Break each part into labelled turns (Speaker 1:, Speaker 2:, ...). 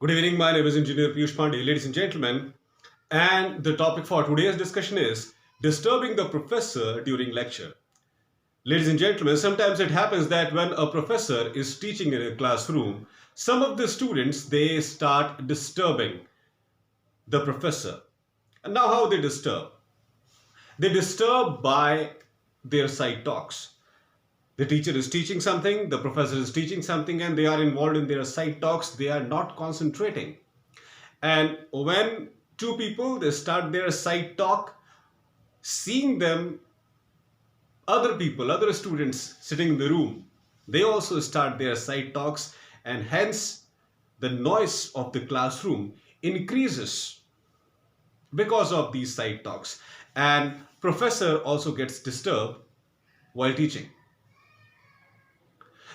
Speaker 1: Good evening, my name is Engineer Piyush Pandey, ladies and gentlemen, and the topic for today's discussion is disturbing the professor during lecture. Ladies and gentlemen, sometimes it happens that when a professor is teaching in a classroom, some of the students they start disturbing the professor. And now how they disturb? They disturb by their side talks. The teacher is teaching something, the professor is teaching something, and they are involved in their side talks. They are not concentrating. And when two people they start their side talk, seeing them, other people, other students sitting in the room, they also start their side talks, and hence the noise of the classroom increases because of these side talks. And professor also gets disturbed while teaching.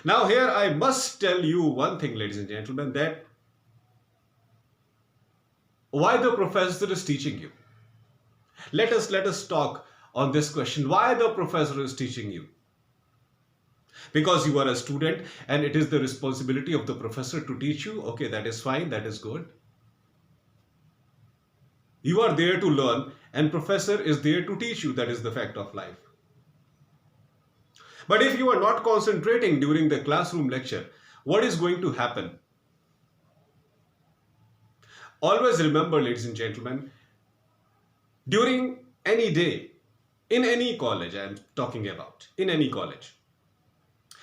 Speaker 1: Now here I must tell you one thing, ladies and gentlemen, that why the professor is teaching you. Let us talk on this question. Why the professor is teaching you? Because you are a student and it is the responsibility of the professor to teach you. Okay, that is fine, that is good. You are there to learn and professor is there to teach you. That is the fact of life. But if you are not concentrating during the classroom lecture, what is going to happen? Always remember, ladies and gentlemen, during any day, in any college, I am talking about, in any college,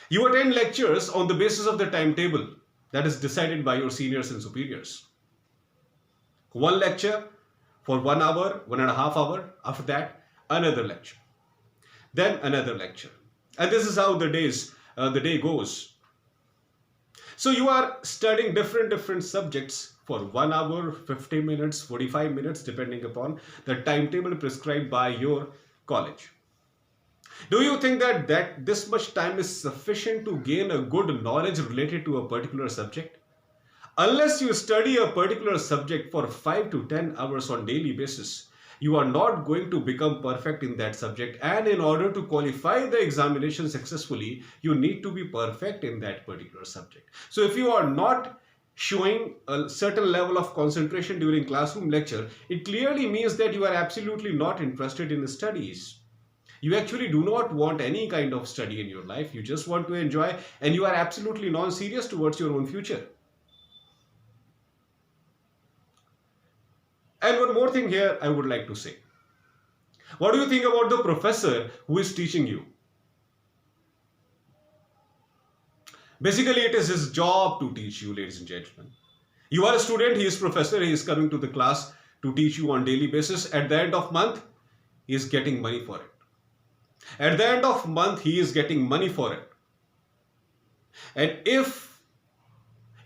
Speaker 1: you attend lectures on the basis of the timetable that is decided by your seniors and superiors. One lecture for 1 hour, 1.5 hours, after that, another lecture, then another lecture. And this is how the day goes. So you are studying different subjects for 1 hour, 50 minutes, 45 minutes, depending upon the timetable prescribed by your college. Do you think that this much time is sufficient to gain a good knowledge related to a particular subject? Unless you study a particular subject for 5 to 10 hours on daily basis, you are not going to become perfect in that subject, and in order to qualify the examination successfully, you need to be perfect in that particular subject. So if you are not showing a certain level of concentration during classroom lecture, it clearly means that you are absolutely not interested in studies. You actually do not want any kind of study in your life. You just want to enjoy, and you are absolutely non-serious towards your own future. And one more thing here I would like to say. What do you think about the professor who is teaching you? Basically, it is his job to teach you, ladies and gentlemen. You are a student, he is professor, he is coming to the class to teach you on daily basis. At the end of month, he is getting money for it. At the end of month, he is getting money for it. And if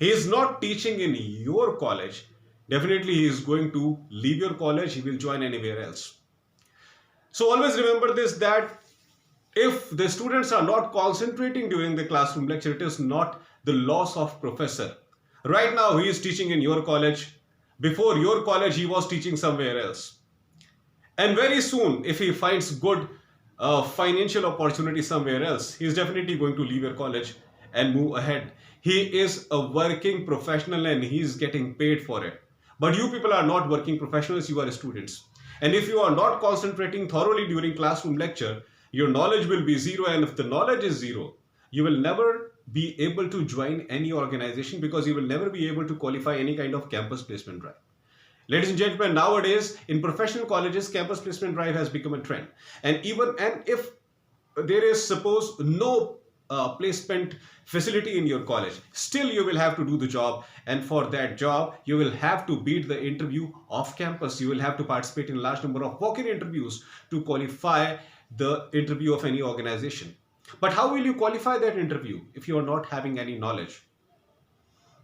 Speaker 1: he is not teaching in your college, definitely he is going to leave your college, he will join anywhere else. So always remember this, that if the students are not concentrating during the classroom lecture, it is not the loss of professor. Right now he is teaching in your college. Before your college he was teaching somewhere else. And very soon if he finds good financial opportunity somewhere else, he is definitely going to leave your college and move ahead. He is a working professional and he is getting paid for it. But you people are not working professionals, you are students. And if you are not concentrating thoroughly during classroom lecture, your knowledge will be zero. And if the knowledge is zero, you will never be able to join any organization, because you will never be able to qualify any kind of campus placement drive. Ladies and gentlemen, nowadays in professional colleges, campus placement drive has become a trend. And if there is suppose no placement facility in your college, still you will have to do the job, and for that job you will have to beat the interview off campus. You will have to participate in a large number of walk-in interviews to qualify the interview of any organization. But how will you qualify that interview if you are not having any knowledge?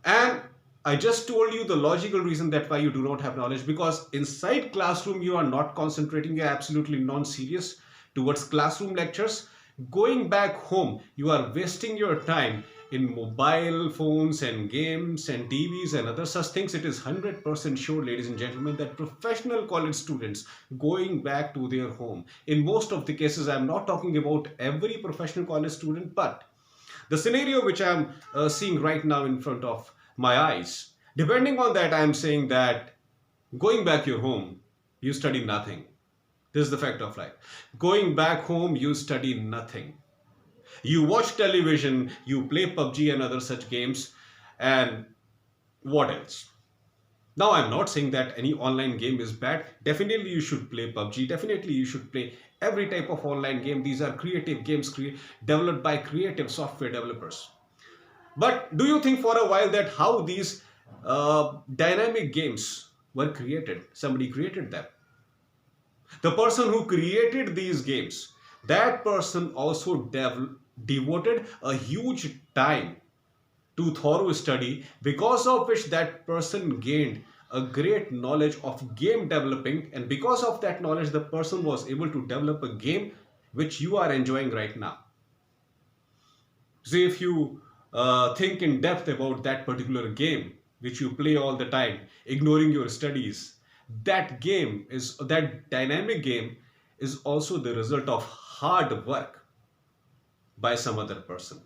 Speaker 1: And I just told you the logical reason that why you do not have knowledge, because inside classroom you are not concentrating, you are absolutely non-serious towards classroom lectures. Going back home, you are wasting your time in mobile phones and games and TVs and other such things. It is 100% sure, ladies and gentlemen, that professional college students going back to their home, in most of the cases, I am not talking about every professional college student, but the scenario which I am seeing right now in front of my eyes, Depending on that, I am saying that going back your home, you study nothing. This is the fact of life. Going back home, you study nothing. You watch television, you play PUBG and other such games, and what else? Now, I'm not saying that any online game is bad. Definitely, you should play PUBG. Definitely, you should play every type of online game. These are creative games developed by creative software developers. But do you think for a while that how these dynamic games were created? Somebody created them. The person who created these games, that person also devoted a huge time to thorough study, because of which that person gained a great knowledge of game developing, and because of that knowledge the person was able to develop a game which you are enjoying right now. So if you think in depth about that particular game which you play all the time, ignoring your studies, that dynamic game is also the result of hard work by some other person.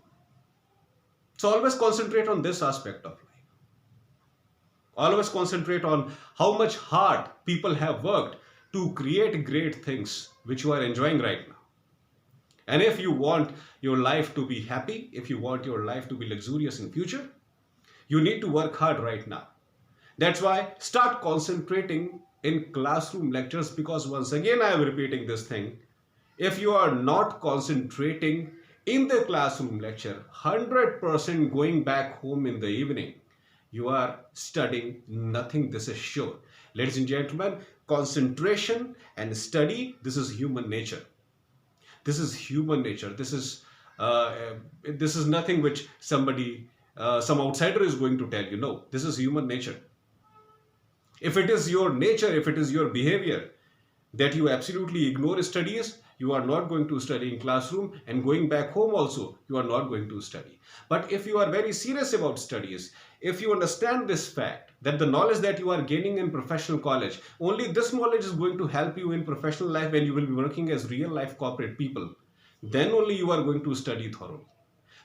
Speaker 1: So always concentrate on this aspect of life. Always concentrate on how much hard people have worked to create great things which you are enjoying right now. And if you want your life to be happy, if you want your life to be luxurious in future, you need to work hard right now. That's why start concentrating in classroom lectures, because once again I am repeating this thing. If you are not concentrating in the classroom lecture, 100% going back home in the evening, you are studying nothing. This is sure. Ladies and gentlemen, concentration and study, this is human nature. This is human nature. This is nothing which some outsider is going to tell you. No, this is human nature. If it is your nature, if it is your behavior that you absolutely ignore studies, you are not going to study in classroom, and going back home also you are not going to study. But if you are very serious about studies, if you understand this fact that the knowledge that you are gaining in professional college, only this knowledge is going to help you in professional life when you will be working as real life corporate people, then only you are going to study thoroughly.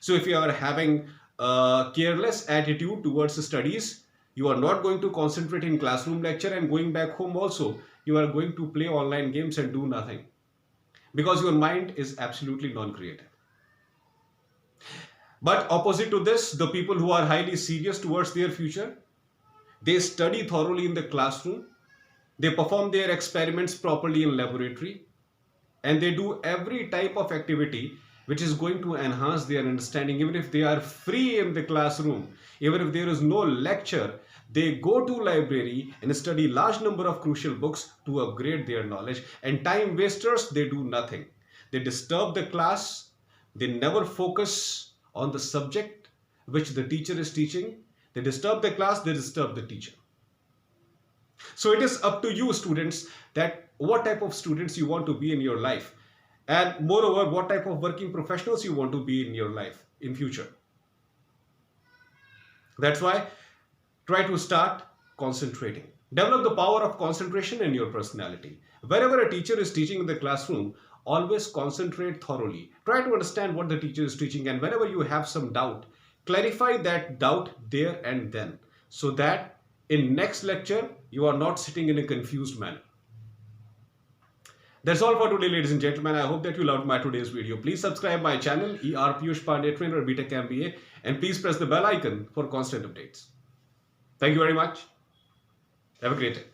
Speaker 1: So if you are having a careless attitude towards studies, you are not going to concentrate in classroom lecture, and going back home also you are going to play online games and do nothing, because your mind is absolutely non-creative. But opposite to this, the people who are highly serious towards their future, they study thoroughly in the classroom, they perform their experiments properly in laboratory, and they do every type of activity which is going to enhance their understanding. Even if they are free in the classroom, even if there is no lecture, they go to library and study large number of crucial books to upgrade their knowledge. And time wasters, they do nothing. They disturb the class. They never focus on the subject which the teacher is teaching. They disturb the class, they disturb the teacher. So it is up to you, students, that what type of students you want to be in your life, and moreover what type of working professionals you want to be in your life in future. That's why try to start concentrating. Develop the power of concentration in your personality. Wherever a teacher is teaching in the classroom, always concentrate thoroughly. Try to understand what the teacher is teaching, and whenever you have some doubt, clarify that doubt there and then, so that in next lecture you are not sitting in a confused manner. That's all for today, ladies and gentlemen. I hope that you loved my today's video. Please subscribe my channel, ER Piyush Pandey Trainer B.Tech MBA, and please press the bell icon for constant updates. Thank you very much. Have a great day.